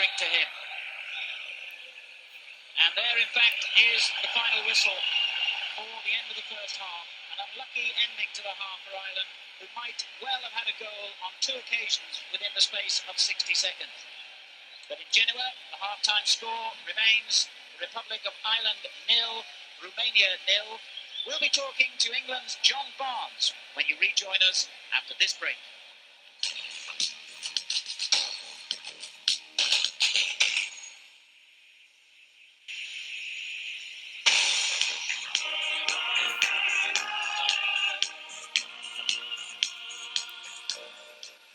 going to him. And there, in fact, is the final whistle for the end of the first half. An unlucky ending to the half for Ireland, who might well have had a goal on 2 occasions within the space of 60 seconds. But in Genoa, the half-time score remains Republic of Ireland 0, Romania 0. We'll be talking to England's John Barnes when you rejoin us after this break.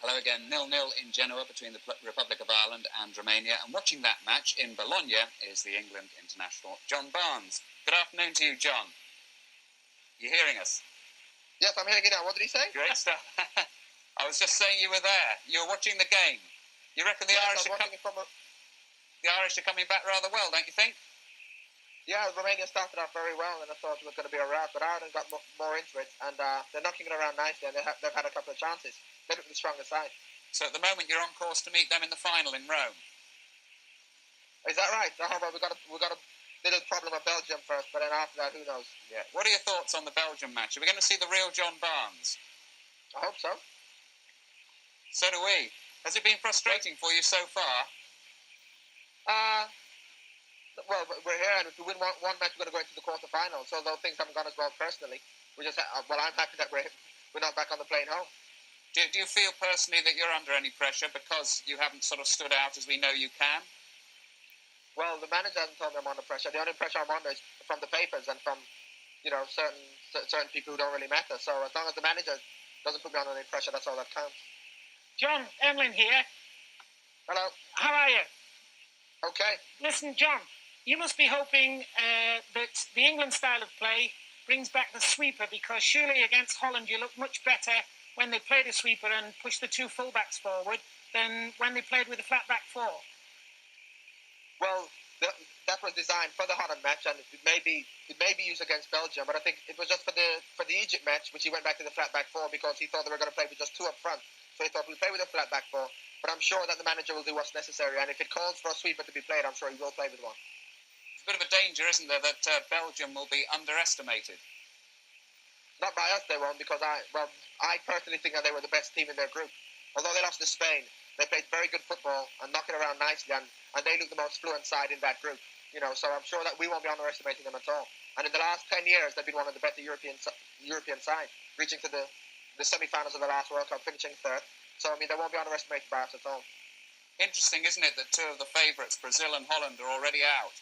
Hello again, 0-0 in Genoa between the Republic of Ireland and Romania. And watching that match in Bologna is the England international, John Barnes. Good afternoon to you, John. You hearing us? Yes, I'm hearing you now. What did he say? Great stuff. I was just saying you were there. You were watching the game. You reckon the Irish are coming back rather well, don't you think? Yeah, Romania started off very well, and I thought it was going to be a rout, but Ireland got more into it, and they're knocking it around nicely, and they've had a couple of chances. They look the stronger side. So at the moment you're on course to meet them in the final in Rome. Is that right? However, we got a little problem with Belgium first, but then after that, who knows? Yeah. What are your thoughts on the Belgium match? Are we going to see the real John Barnes? I hope so. So do we. Has it been frustrating for you so far? Well, we're here, and if we win one match, we're going to go into the quarterfinals. So although things haven't gone as well personally, I'm happy that we're not back on the plane home. Do you feel personally that you're under any pressure because you haven't sort of stood out as we know you can? Well, the manager hasn't told me I'm under pressure. The only pressure I'm under is from the papers and from, certain people who don't really matter. So as long as the manager doesn't put me under any pressure, that's all that counts. John, Emlyn here. Hello. How are you? Okay. Listen, John, you must be hoping that the England style of play brings back the sweeper, because surely against Holland you look much better when they played a sweeper and pushed the 2 fullbacks forward than when they played with a flat back 4. Well, that was designed for the Holland match, and it may be used against Belgium. But I think it was just for the Egypt match, which he went back to the flat back 4 because he thought they were going to play with just 2 up front. So he thought we'll play with a flat back 4. But I'm sure that the manager will do what's necessary, and if it calls for a sweeper to be played, I'm sure he will play with one. It's a bit of a danger, isn't there, that Belgium will be underestimated? Not by us, they won't, because I personally think that they were the best team in their group. Although they lost to Spain, they played very good football and knocked it around nicely, and they look the most fluent side in that group. So I'm sure that we won't be underestimating them at all. And in the last 10 years, they've been one of the better European sides, reaching to the semi-finals of the last World Cup, finishing 3rd. So, they won't be underestimated by us at all. Interesting, isn't it, that 2 of the favourites, Brazil and Holland, are already out?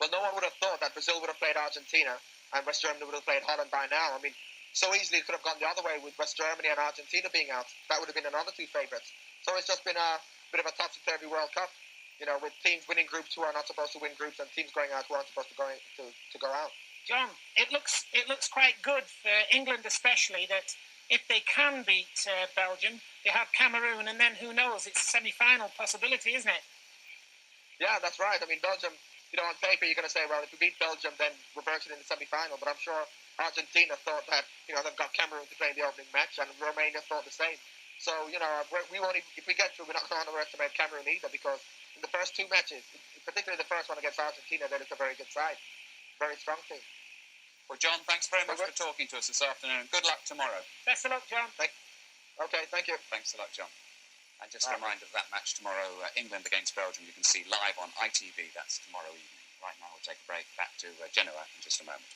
Well, no one would have thought that Brazil would have played Argentina and West Germany would have played Holland by now. So easily it could have gone the other way with West Germany and Argentina being out. That would have been another 2 favourites. So it's just been a bit of a topsy-turvy World Cup, with teams winning groups who are not supposed to win groups and teams going out who aren't supposed to go out. John, it looks quite good for England especially that if they can beat Belgium, they have Cameroon, and then who knows, it's a semi-final possibility, isn't it? Yeah, that's right. Belgium, on paper you're going to say, well, if we beat Belgium, then we're virtually in the semi-final. But I'm sure Argentina thought that, they've got Cameroon to play in the opening match, and Romania thought the same. So, we won't even, if we get through, we're not going to underestimate Cameroon either, because in the first 2 matches, particularly the first one against Argentina, they looked a very good side. Very strong team. Well, John, thanks very much for talking to us this afternoon. Good luck tomorrow. Best of luck, John. Okay, thank you. Thanks a lot, John. And just a reminder of that match tomorrow, England against Belgium, you can see live on ITV. That's tomorrow evening. Right now, we'll take a break. Back to Genoa in just a moment.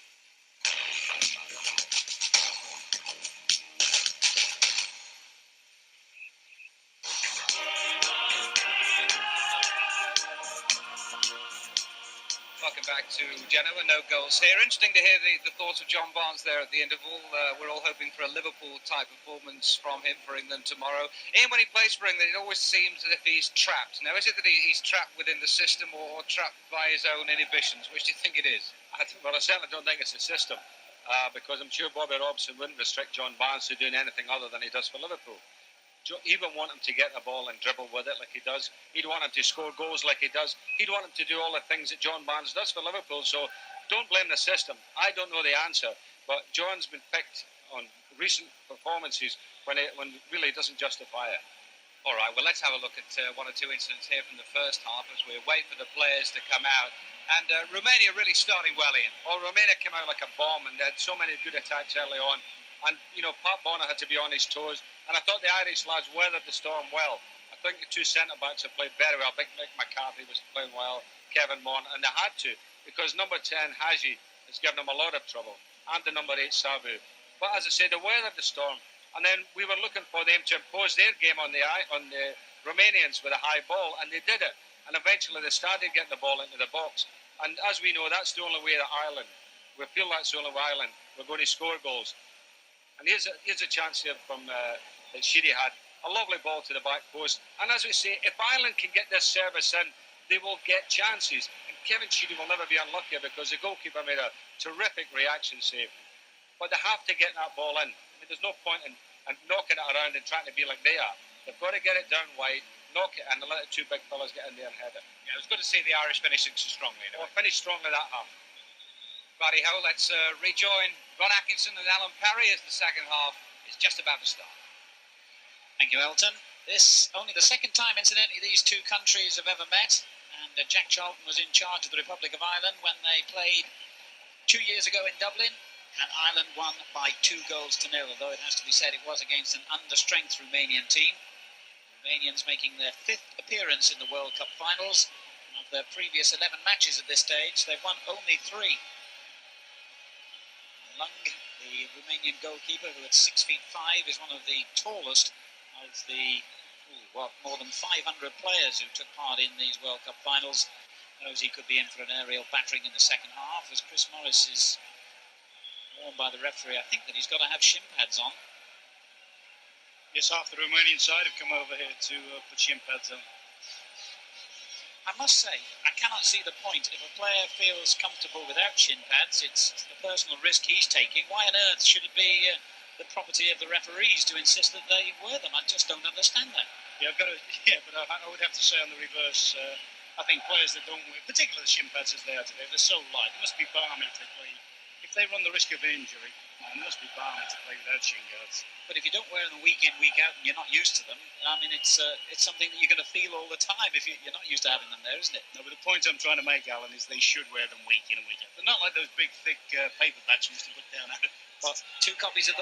Welcome back to Genoa, no goals here. Interesting to hear the thoughts of John Barnes there at the interval. We're all hoping for a Liverpool-type performance from him for England tomorrow. Ian, when he plays for England, it always seems as if he's trapped. Now, is it that he's trapped within the system or trapped by his own inhibitions? Which do you think it is? Well, I certainly don't think it's the system, because I'm sure Bobby Robson wouldn't restrict John Barnes to doing anything other than he does for Liverpool. He would want him to get the ball and dribble with it like he does. He'd want him to score goals like he does. He'd want him to do all the things that John Barnes does for Liverpool. So don't blame the system. I don't know the answer, but John's been picked on recent performances when really doesn't justify it. All right, well, let's have a look at one or two incidents here from the first half as we wait for the players to come out. And Romania really starting well in. Well, Romania came out like a bomb and they had so many good attacks early on. And, you know, Pat Bonner had to be on his toes. And I thought the Irish lads weathered the storm well. I think the two centre-backs have played very well. Big Mick McCarthy was playing well, Kevin Mon, and they had to. Because number 10, Haji, has given them a lot of trouble. And the number 8, Sabu. But as I said, they weathered the storm. And then we were looking for them to impose their game on the Romanians with a high ball, and they did it. And eventually they started getting the ball into the box. And as we know, that's the only way that Ireland, we feel that's the only way Ireland, we're going to score goals. And here's a chance here from that Sheedy had. A lovely ball to the back post. And as we say, if Ireland can get this service in, they will get chances. And Kevin Sheedy will never be unlucky because the goalkeeper made a terrific reaction save. But they have to get that ball in. I mean, there's no point in knocking it around and trying to be like they are. They've got to get it down wide, knock it in, and let the two big fellas get in there and head it. Yeah, it was good to see the Irish finishing so strongly. Anyway. Well, finished strongly that half. Righty ho, let's rejoin Ron Atkinson and Alan Parry as the second half is just about to start. Thank you, Elton. This only the second time, incidentally, these two countries have ever met. And Jack Charlton was in charge of the Republic of Ireland when they played 2 years ago in Dublin. And Ireland won by 2-0, although it has to be said it was against an under-strength Romanian team. The Romanians making their 5th appearance in the World Cup finals. And of their previous 11 matches at this stage, they've won only 3. Lung, the Romanian goalkeeper, who at 6'5", is one of the tallest of the more than 500 players who took part in these World Cup finals, knows he could be in for an aerial battering in the second half, as Chris Morris is warned by the referee, I think, that he's got to have shin pads on. Yes, half the Romanian side have come over here to put shin pads on. I must say, I cannot see the point. If a player feels comfortable without shin pads, it's the personal risk he's taking. Why on earth should it be the property of the referees to insist that they wear them? I just don't understand that. Yeah, but I would have to say on the reverse, I think players that don't wear, particularly the shin pads as they are today, they're so light. It must be balmy to play. If they run the risk of injury, it must be balmy to play without shin guards. But if you don't wear them week in, week out, and you're not used to them, I mean, it's something that you're going to feel all the time if you're not used to having them there, isn't it? No, but the point I'm trying to make, Alan, is they should wear them week in and week out. They're not like those big, thick paper bats you used to put down. Well, 2 copies of